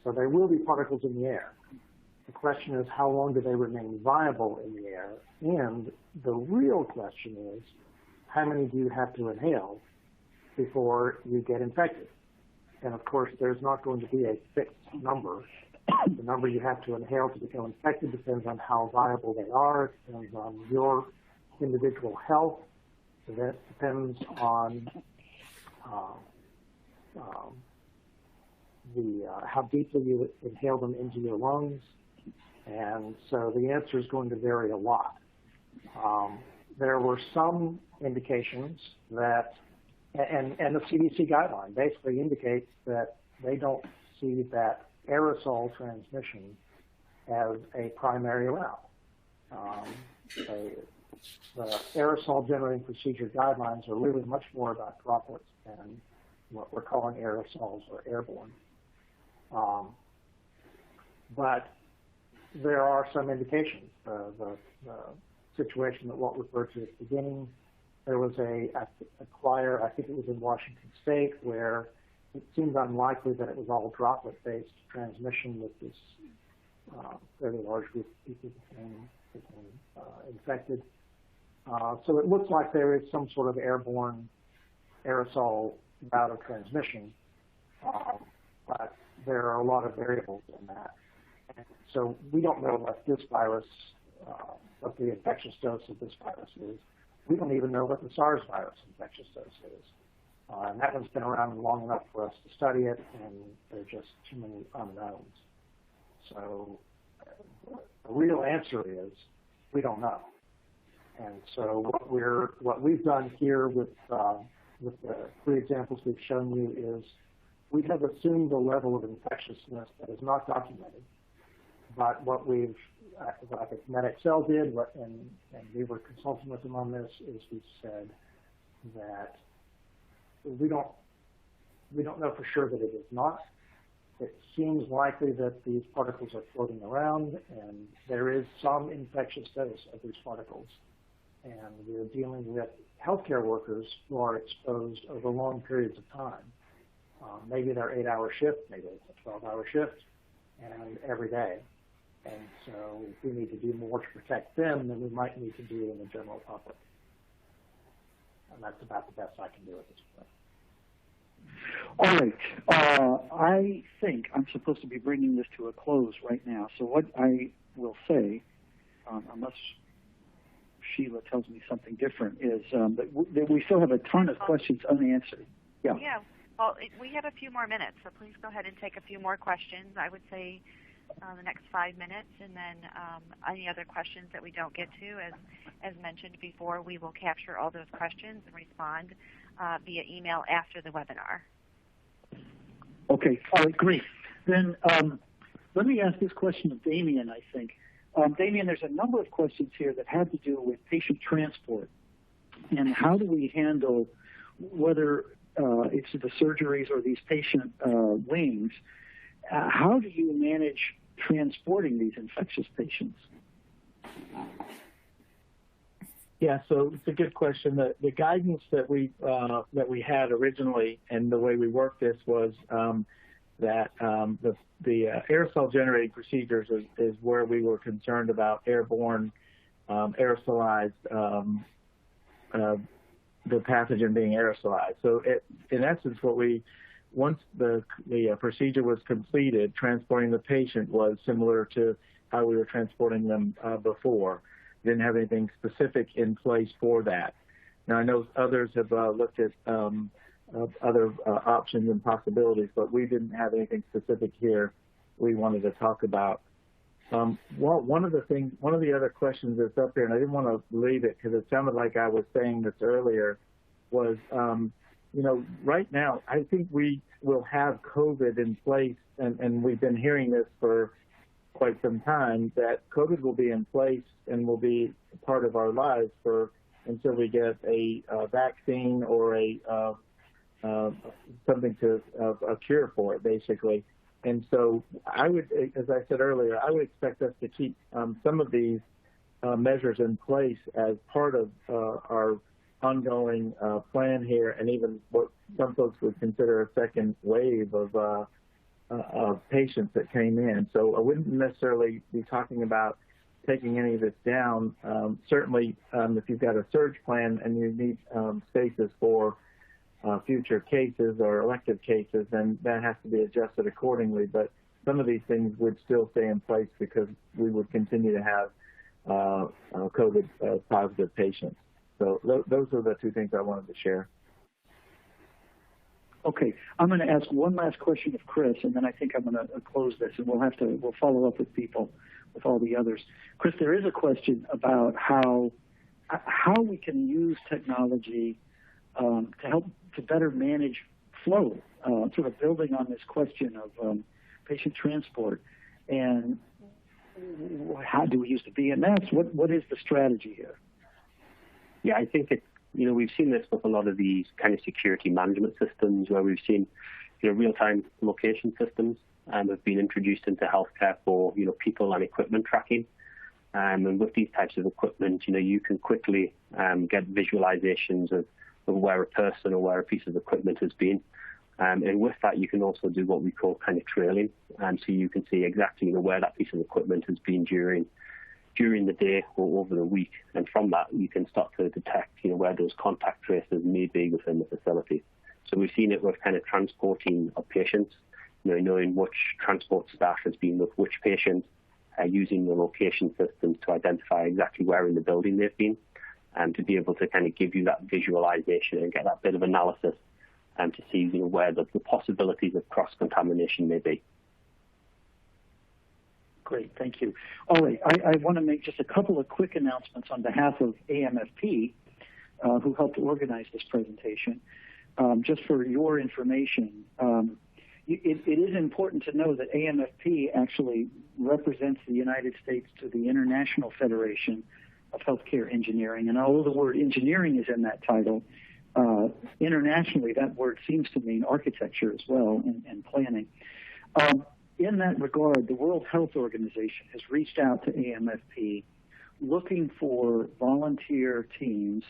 C: So there will be particles in the air. The question is, how long do they remain viable in the air? And the real question is, how many do you have to inhale before you get infected? And of course, there's not going to be a fixed number. The number you have to inhale to become infected depends on how viable they are. It depends on your individual health. That depends on how deeply you inhale them into your lungs. And so the answer is going to vary a lot. There were some indications that, and the CDC guideline basically indicates that they don't see that aerosol transmission as a primary route. The aerosol generating procedure guidelines are really much more about droplets than what we're calling aerosols or airborne. But there are some indications. The situation that Walt referred to at the beginning, there was a choir, I think it was in Washington State, where it seemed unlikely that it was all droplet-based transmission with this fairly large group of people became infected. So it looks like there is some sort of airborne aerosol route of transmission, but there are a lot of variables in that. And so we don't know what this virus, what the infectious dose of this virus is. We don't even know what the SARS virus infectious dose is. And that one's been around long enough for us to study it, and there are just too many unknowns. So the real answer is we don't know. And so what we've done here with the 3 examples we've shown you is we have assumed a level of infectiousness that is not documented. But what I think Medxcel did, and we were consulting with them on this, is we said that we don't know for sure that it is not. It seems likely that these particles are floating around, and there is some infectious dose of these particles. And we're dealing with healthcare workers who are exposed over long periods of time. Maybe they're 8-hour shift, maybe it's a 12-hour shift, and every day. And so we need to do more to protect them than we might need to do in the general public. And that's about the best I can do at this point.
B: All right. I think I'm supposed to be bringing this to a close right now. So what I will say, unless Sheila tells me something different, is that we still have a ton of questions unanswered. Yeah.
A: Yeah. Well, we have a few more minutes, so please go ahead and take a few more questions. I would say the next 5 minutes, and then any other questions that we don't get to, as mentioned before, we will capture all those questions and respond via email after the webinar.
B: Okay, all right, great. Then let me ask this question of Damien, I think. Damien, there's a number of questions here that have to do with patient transport. And how do we handle whether it's the surgeries or these patient wings, how do you manage transporting these infectious patients?
D: Yeah, so it's a good question. The guidance that we had originally, and the way we worked this was that the aerosol generating procedures is where we were concerned about airborne, aerosolized, the pathogen being aerosolized. So in essence, once the procedure was completed, transporting the patient was similar to how we were transporting them before. Didn't have anything specific in place for that. Now, I know others have looked at other options and possibilities, but we didn't have anything specific here we wanted to talk about. Well, one of the other questions that's up here, and I didn't want to leave it because it sounded like I was saying this earlier, was, right now, I think we will have COVID in place, and we've been hearing this for quite some time, that COVID will be in place and will be part of our lives until we get a vaccine or something a cure for it, basically. And so I would, as I said earlier, I would expect us to keep some of these measures in place as part of our ongoing plan here, and even what some folks would consider a second wave of patients that came in. So I wouldn't necessarily be talking about taking any of this down. Certainly, if you've got a surge plan and you need spaces for future cases or elective cases, then that has to be adjusted accordingly. But some of these things would still stay in place because we would continue to have COVID positive patients. So those are the two things I wanted to share.
B: Okay, I'm going to ask one last question of Chris, and then I think I'm going to close this, and we'll follow up with people, with all the others. Chris, there is a question about how we can use technology to help to better manage flow, sort of building on this question of patient transport. And how do we use the BMS? What is the strategy here?
E: Yeah, I think we've seen this with a lot of these kind of security management systems where we've seen, real-time location systems have been introduced into healthcare for, people and equipment tracking. And with these types of equipment, you can quickly get visualizations of where a person or where a piece of equipment has been. And with that, you can also do what we call kind of trailing. So you can see exactly, where that piece of equipment has been during the day or over the week. And from that, you can start to detect, where those contact traces may be within the facility. So we've seen it with kind of transporting of patients, knowing which transport staff has been with which patient, using the location systems to identify exactly where in the building they've been, and to be able to kind of give you that visualization and get that bit of analysis and to see, where the possibilities of cross-contamination may be.
B: Great, thank you. All right, I want to make just a couple of quick announcements on behalf of AMFP, who helped organize this presentation. Just for your information, it is important to know that AMFP actually represents the United States to the International Federation of Healthcare Engineering. And although the word engineering is in that title, internationally that word seems to mean architecture as well and planning. In that regard, the World Health Organization has reached out to AMFP looking for volunteer teams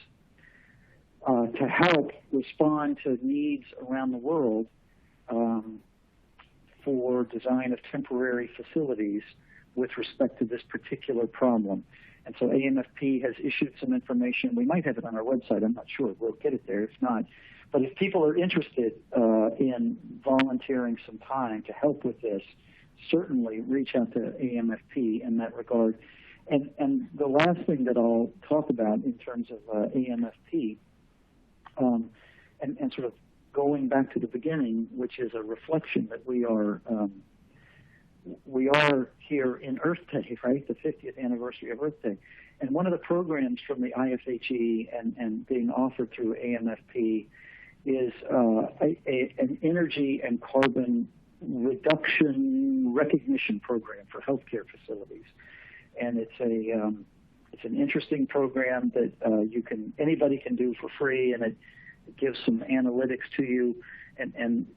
B: to help respond to needs around the world for design of temporary facilities with respect to this particular problem. And so AMFP has issued some information. We might have it on our website. I'm not sure. We'll get it there if not. But if people are interested in volunteering some time to help with this, certainly reach out to AMFP in that regard. And the last thing that I'll talk about in terms of AMFP, and sort of going back to the beginning, which is a reflection that we are here in Earth Day, right? The 50th anniversary of Earth Day. And one of the programs from the IFHE and being offered through AMFP is an energy and carbon reduction recognition program for healthcare facilities. And it's an interesting program that anybody can do for free, and it gives some analytics to you. And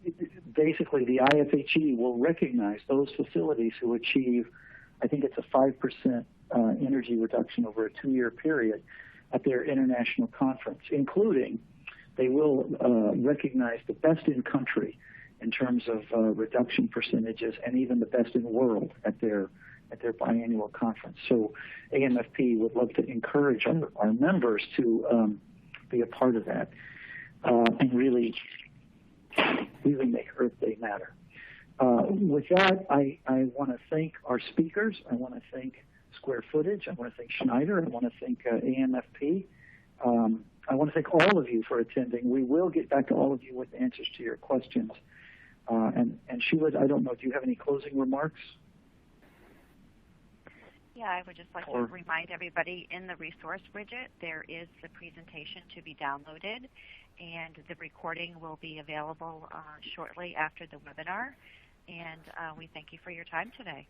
B: basically the IFHE will recognize those facilities who achieve, I think it's a 5% energy reduction over a 2-year period at their international conference, including they will recognize the best in country in terms of reduction percentages, and even the best in the world at their biannual conference. So AMFP would love to encourage our members to be a part of that and really make Earth Day matter. With that, I want to thank our speakers. I want to thank Square Footage. I want to thank Schneider. I want to thank AMFP. I want to thank all of you for attending. We will get back to all of you with answers to your questions. And Sheila, I don't know, do you have any closing remarks?
A: Yeah, I would just like to remind everybody in the resource widget, there is the presentation to be downloaded, and the recording will be available shortly after the webinar. And we thank you for your time today.